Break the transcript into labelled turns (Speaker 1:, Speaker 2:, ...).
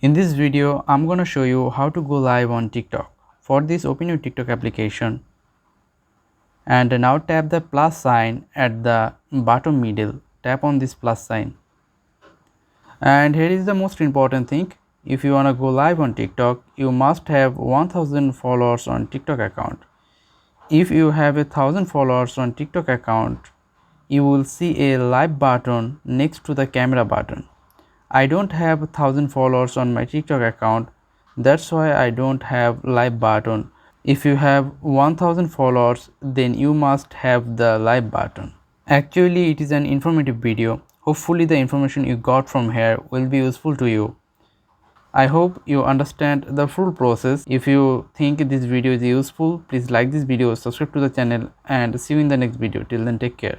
Speaker 1: In this video, I'm gonna show you how to go live on TikTok. For this, open your TikTok application and now tap the plus sign at the bottom middle. Tap on this plus sign. And here is the most important thing. If you wanna go live on TikTok, you must have 1000 followers on TikTok account. If you have 1000 followers on TikTok account, you will see a live button next to the camera button. I don't have 1000 followers on my TikTok account, that's why I don't have live button. If you have 1000 followers, then you must have the live button. Actually, it is an informative video. Hopefully the information you got from here will be useful to you. I hope you understand the full process. If you think this video is useful, please like this video, subscribe to the channel, and see you in the next video. Till then, take care.